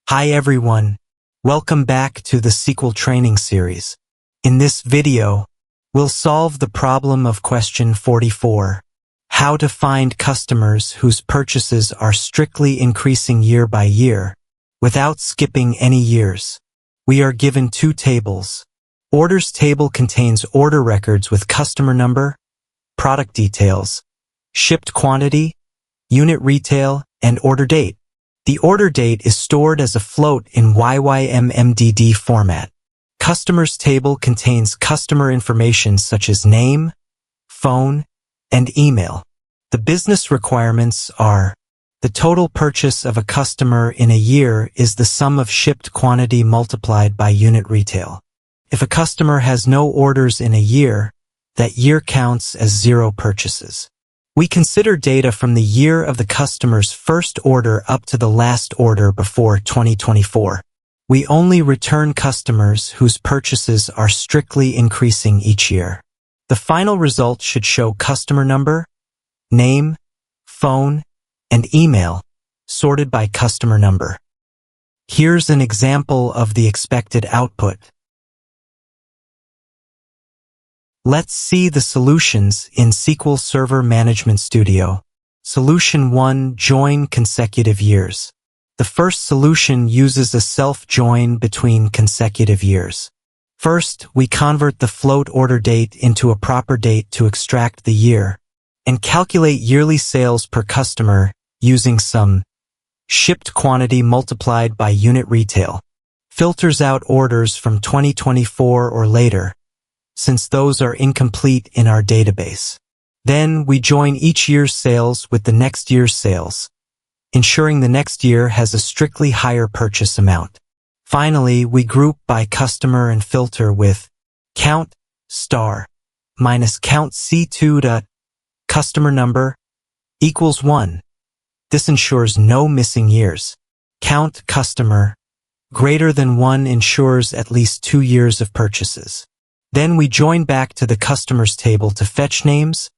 Hi everyone, welcome back to the SQL training series. In this video, we'll solve the problem of question 44, how to find customers whose purchases are strictly increasing year by year, without skipping any years. We are given two tables. Orders table contains order records with customer number, product details, shipped quantity, unit retail, and order date. The order date is stored as a float in YYMMDD format. Customers table contains customer information such as name, phone, and email. The business requirements are: the total purchase of a customer in a year is the sum of shipped quantity multiplied by unit retail. If a customer has no orders in a year, that year counts as 0 purchases. We consider data from the year of the customer's first order up to the last order before 2024. We only return customers whose purchases are strictly increasing each year. The final result should show customer number, name, phone, and email, sorted by customer number. Here's an example of the expected output. Let's see the solutions in SQL Server Management Studio. Solution 1. Join consecutive years. The first solution uses a self-join between consecutive years. First, we convert the float order date into a proper date to extract the year, and calculate yearly sales per customer using some shipped quantity multiplied by unit retail. Filters out orders from 2024 or later, since those are incomplete in our database. Then we join each year's sales with the next year's sales, ensuring the next year has a strictly higher purchase amount. Finally, we group by customer and filter with count star minus count C2 customer number equals 1. This ensures no missing years. Count customer greater than 1 ensures at least 2 years of purchases. Then we join back to the customers table to fetch names,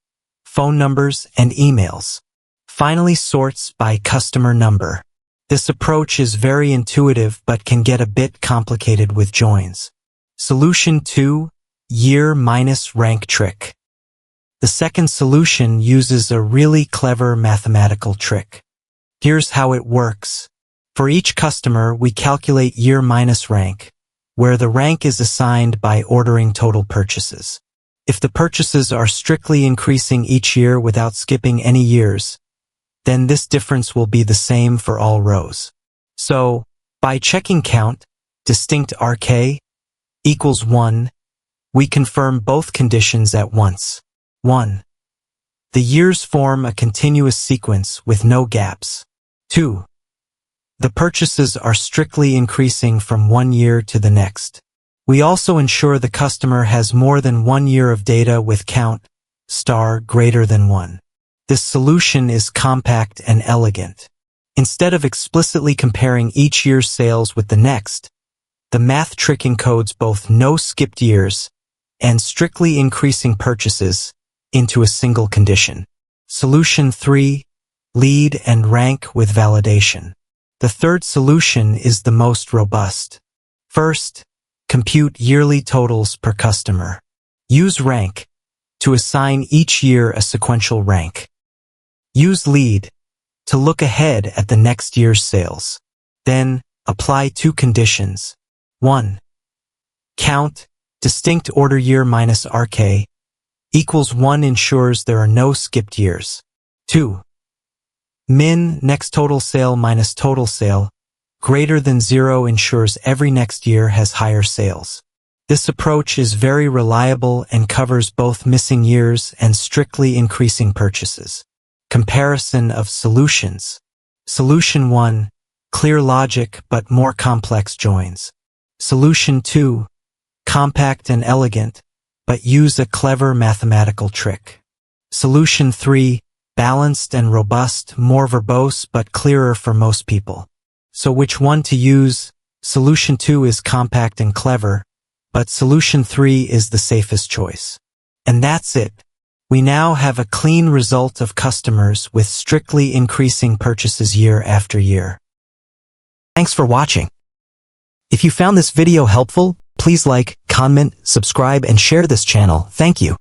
phone numbers, and emails. Finally, sorts by customer number. This approach is very intuitive but can get a bit complicated with joins. Solution 2. Year minus rank trick. The second solution uses a really clever mathematical trick. Here's how it works. For each customer, we calculate year minus rank, where the rank is assigned by ordering total purchases. If the purchases are strictly increasing each year without skipping any years, then this difference will be the same for all rows. So, by checking count, distinct RK, equals 1, we confirm both conditions at once. 1. The years form a continuous sequence with no gaps. 2. The purchases are strictly increasing from one year to the next. We also ensure the customer has more than 1 year of data with count star greater than 1. This solution is compact and elegant. Instead of explicitly comparing each year's sales with the next, the math trick encodes both no skipped years and strictly increasing purchases into a single condition. Solution 3. Lead and rank with validation. The third solution is the most robust. First, compute yearly totals per customer. Use rank to assign each year a sequential rank. Use lead to look ahead at the next year's sales. Then, apply two conditions. 1. Count distinct order year minus RK equals 1 ensures there are no skipped years. 2. Min next total sale minus total sale greater than 0 ensures every next year has higher sales. This approach is very reliable and covers both missing years and strictly increasing purchases. Comparison of solutions. Solution 1. Clear logic but more complex joins. Solution 2. Compact and elegant, but use a clever mathematical trick. Solution 3. Balanced and robust, more verbose but clearer for most people. So which one to use? Solution 2 is compact and clever, but solution 3 is the safest choice. And that's it. We now have a clean result of customers with strictly increasing purchases year after year. Thanks for watching. If you found this video helpful, please like, comment, subscribe, and share this channel. Thank you.